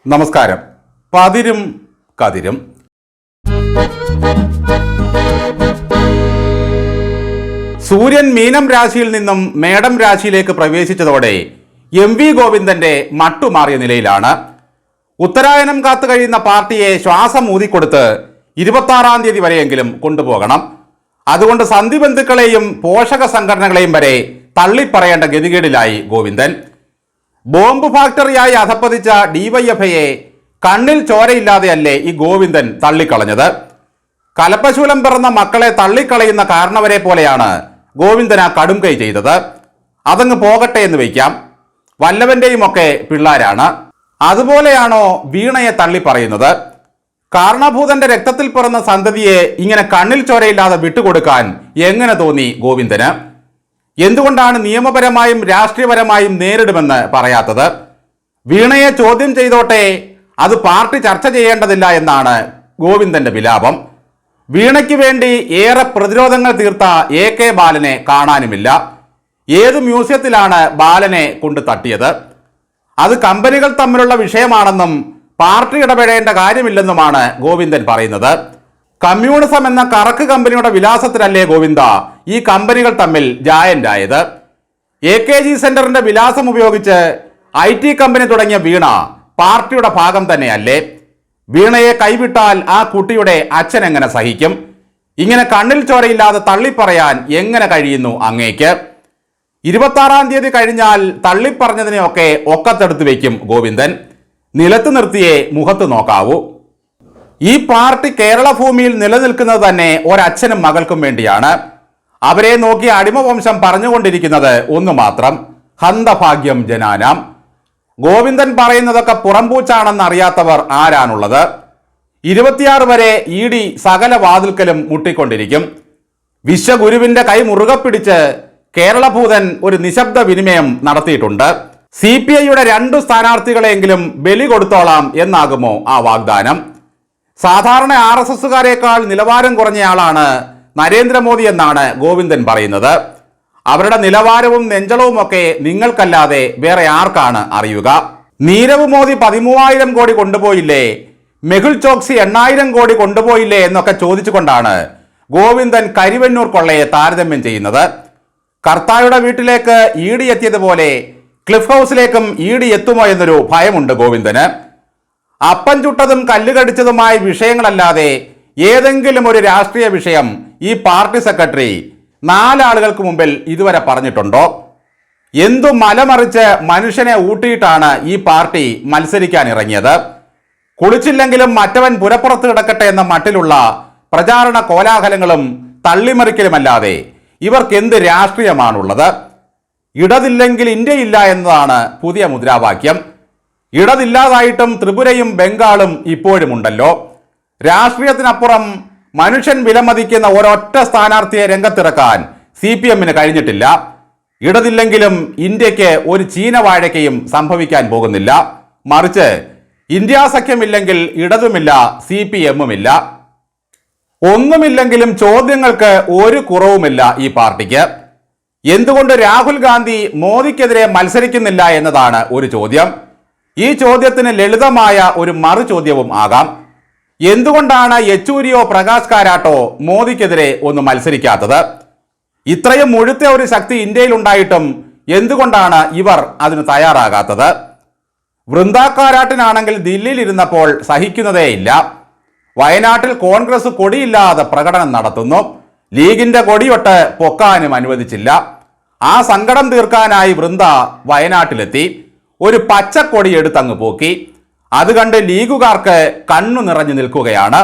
നമസ്കാരം. പതിരും കതിരും. സൂര്യൻ മീനം രാശിയിൽ നിന്നും മേടം രാശിയിലേക്ക് പ്രവേശിച്ചതോടെ MV ഗോവിന്ദന്റെ മട്ടുമാറിയ നിലയിലാണ്. ഉത്തരായനം കാത്തു കഴിയുന്ന പാർട്ടിയെ ശ്വാസം ഊതിക്കൊടുത്ത് 26-ാം തീയതി വരെയെങ്കിലും കൊണ്ടുപോകണം. അതുകൊണ്ട് സന്ധി ബന്ധുക്കളെയും പോഷക സംഘടനകളെയും വരെ തള്ളിപ്പറയേണ്ട ഗതികേടിലായി ഗോവിന്ദൻ. ബോംബ് ഫാക്ടറിയായി അധപ്പതിച്ച DYFയെ കണ്ണിൽ ചോരയില്ലാതെയല്ലേ ഈ ഗോവിന്ദൻ തള്ളിക്കളഞ്ഞത്? കലപ്പശൂലം പിറന്ന മക്കളെ തള്ളിക്കളയുന്ന കാരണവരെ പോലെയാണ് ഗോവിന്ദൻ ആ കടും കൈ ചെയ്തത്. അതങ്ങ് പോകട്ടെ എന്ന് വയ്ക്കാം. വല്ലവന്റെയും ഒക്കെ പിള്ളാരാണ്. അതുപോലെയാണോ വീണയെ തള്ളിപ്പറയുന്നത്? കാരണഭൂതന്റെ രക്തത്തിൽ പിറന്ന സന്തതിയെ ഇങ്ങനെ കണ്ണിൽ ചോരയില്ലാതെ വിട്ടുകൊടുക്കാൻ എങ്ങനെ തോന്നി ഗോവിന്ദന്? എന്തുകൊണ്ടാണ് നിയമപരമായും രാഷ്ട്രീയപരമായും നേരിടുമെന്ന് പറയാത്തത്? വീണയെ ചോദ്യം ചെയ്തോട്ടെ, അത് പാർട്ടി ചർച്ച ചെയ്യേണ്ടതില്ല എന്നാണ് ഗോവിന്ദന്റെ വിലാപം. വീണയ്ക്ക് വേണ്ടി ഏറെ പ്രതിരോധങ്ങൾ തീർത്ത AK ബാലനെ കാണാനുമില്ല. ഏത് മ്യൂസിയത്തിലാണ് ബാലനെ കൊണ്ട് തട്ടിയത്? അത് കമ്പനികൾ തമ്മിലുള്ള വിഷയമാണെന്നും പാർട്ടി ഇടപെടേണ്ട കാര്യമില്ലെന്നുമാണ് ഗോവിന്ദൻ പറയുന്നത്. കമ്മ്യൂണിസം എന്ന കറക്ക് കമ്പനിയുടെ വിലാസത്തിലല്ലേ ഗോവിന്ദ ഈ കമ്പനികൾ തമ്മിൽ ജായന്റായത്? AKG സെന്ററിന്റെ വിലാസം ഉപയോഗിച്ച് IT കമ്പനി തുടങ്ങിയ വീണ പാർട്ടിയുടെ ഭാഗം തന്നെയല്ലേ? വീണയെ കൈവിട്ടാൽ ആ കുട്ടിയുടെ അച്ഛൻ എങ്ങനെ സഹിക്കും? ഇങ്ങനെ കണ്ണിൽ ചോരയില്ലാതെ തള്ളിപ്പറയാൻ എങ്ങനെ കഴിയുന്നു അങ്ങേക്ക്? 26-ാം തീയതി കഴിഞ്ഞാൽ തള്ളിപ്പറഞ്ഞതിനെയൊക്കെ ഒക്കത്തെടുത്ത് വെക്കും ഗോവിന്ദൻ. നിലത്ത് നിർത്തിയേ മുഖത്ത് നോക്കാവൂ. ഈ പാർട്ടി കേരള ഭൂമിയിൽ നിലനിൽക്കുന്നത് തന്നെ ഒരച്ഛനും മകൾക്കും വേണ്ടിയാണ്. അവരെ നോക്കി അടിമവംശം പറഞ്ഞുകൊണ്ടിരിക്കുന്നത് ഒന്നു മാത്രം: ഹന്തഭാഗ്യം ജനാനാം. ഗോവിന്ദൻ പറയുന്നതൊക്കെ പുറംപൂച്ചാണെന്ന് അറിയാത്തവർ ആരാണുള്ളത്? 26 വരെ ED സകല വാതിൽക്കലും മുട്ടിക്കൊണ്ടിരിക്കും. വിശ്വഗുരുവിന്റെ കൈ മുറുകെ പിടിച്ച് കേരളഭൂതൻ ഒരു നിശബ്ദ വിനിമയം നടത്തിയിട്ടുണ്ട്. CPIയുടെ 2 സ്ഥാനാർത്ഥികളെങ്കിലും ബലി കൊടുത്തോളാം എന്നാകുമോ ആ വാഗ്ദാനം? സാധാരണ RSSകാരേക്കാൾ നിലവാരം കുറഞ്ഞയാളാണ് നരേന്ദ്രമോദി എന്നാണ് ഗോവിന്ദൻ പറയുന്നത്. അവരുടെ നിലവാരവും നെഞ്ചളവും ഒക്കെ നിങ്ങൾക്കല്ലാതെ വേറെ ആർക്കാണ് അറിയുക? നീരവ് മോദി 13,000 കോടി കൊണ്ടുപോയില്ലേ, മെഹുൽ ചോക്സി 8,000 കോടി കൊണ്ടുപോയില്ലേ എന്നൊക്കെ ചോദിച്ചുകൊണ്ടാണ് ഗോവിന്ദൻ കരിവെന്നൂർ കൊള്ളയെ താരതമ്യം ചെയ്യുന്നത്. കർത്തായുടെ വീട്ടിലേക്ക് ED എത്തിയതുപോലെ ക്ലിഫ് ഹൗസിലേക്കും ED എത്തുമോ എന്നൊരു ഭയമുണ്ട് ഗോവിന്ദന്. അപ്പം ചുട്ടതും കല്ലുകടിച്ചതുമായ വിഷയങ്ങളല്ലാതെ ഏതെങ്കിലും ഒരു രാഷ്ട്രീയ വിഷയം ഈ പാർട്ടി സെക്രട്ടറി 4 ആളുകൾക്ക് മുമ്പിൽ ഇതുവരെ പറഞ്ഞിട്ടുണ്ടോ? എന്തു മലമറിച്ച് മനുഷ്യനെ ഊട്ടിയിട്ടാണ് ഈ പാർട്ടി മത്സരിക്കാൻ ഇറങ്ങിയത്? കുളിച്ചില്ലെങ്കിലും മറ്റവൻ പുരപ്പുറത്ത് കിടക്കട്ടെ എന്ന മട്ടിലുള്ള പ്രചാരണ കോലാഹലങ്ങളും തള്ളിമറിക്കലുമല്ലാതെ ഇവർക്ക് എന്ത് രാഷ്ട്രീയമാണുള്ളത്? ഇടതില്ലെങ്കിൽ ഇന്ത്യയില്ല എന്നതാണ് പുതിയ മുദ്രാവാക്യം. ഇടതില്ലാതായിട്ടും ത്രിപുരയും ബംഗാളും ഇപ്പോഴുമുണ്ടല്ലോ. രാഷ്ട്രീയത്തിനപ്പുറം മനുഷ്യൻ വിലമതിക്കുന്ന ഒരൊറ്റ സ്ഥാനാർത്ഥിയെ രംഗത്തിറക്കാൻ CPMന് കഴിഞ്ഞിട്ടില്ല. ഇടതില്ലെങ്കിലും ഇന്ത്യക്ക് ഒരു ചീനവാഴയ്ക്കയും സംഭവിക്കാൻ പോകുന്നില്ല. മറിച്ച് ഇന്ത്യ സഖ്യമില്ലെങ്കിൽ ഇടതുമില്ല, CPMുമില്ല. ഒന്നുമില്ലെങ്കിലും ചോദ്യങ്ങൾക്ക് ഒരു കുറവുമില്ല ഈ പാർട്ടിക്ക്. എന്തുകൊണ്ട് രാഹുൽ ഗാന്ധി മോദിക്കെതിരെ മത്സരിക്കുന്നില്ല എന്നതാണ് ഒരു ചോദ്യം. ഈ ചോദ്യത്തിന് ലളിതമായ ഒരു മറു ചോദ്യവും ആകാം: എന്തുകൊണ്ടാണ് യെച്ചൂരിയോ പ്രകാശ് കാരാട്ടോ മോദിക്കെതിരെ ഒന്ന് മത്സരിക്കാത്തത്? ഇത്രയും മുഴുത്ത ഒരു ശക്തി ഇന്ത്യയിൽ ഉണ്ടായിട്ടും എന്തുകൊണ്ടാണ് ഇവർ അതിന് തയ്യാറാകാത്തത്? വൃന്ദ കാരാട്ടിനാണെങ്കിൽ ദില്ലിയിൽ ഇരുന്നപ്പോൾ സഹിക്കുന്നതേയില്ല. വയനാട്ടിൽ കോൺഗ്രസ് കൊടിയില്ലാതെ പ്രകടനം നടത്തുന്നു. ലീഗിന്റെ കൊടിയൊട്ട് പൊക്കാനും അനുവദിച്ചില്ല. ആ സങ്കടം തീർക്കാനായി വൃന്ദ വയനാട്ടിലെത്തി. ഒരു പച്ചക്കൊടി എടുത്തങ്ങ് പോക്കി. അത് കണ്ട് ലീഗുകാർക്ക് കണ്ണു നിറഞ്ഞു നിൽക്കുകയാണ്.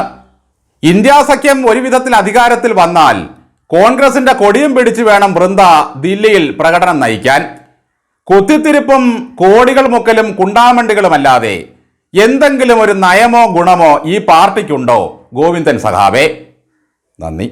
ഇന്ത്യ സഖ്യം ഒരു വിധത്തിൽ അധികാരത്തിൽ വന്നാൽ കോൺഗ്രസിന്റെ കൊടിയും പിടിച്ചു വേണം വൃന്ദ ദില്ലിയിൽ പ്രകടനം നയിക്കാൻ. കുത്തിത്തിരിപ്പും കോടികൾ മുക്കലും കുണ്ടാമണ്ടികളുമല്ലാതെ എന്തെങ്കിലും ഒരു നയമോ ഗുണമോ ഈ പാർട്ടിക്കുണ്ടോ ഗോവിന്ദൻ സഖാവേ? നന്ദി.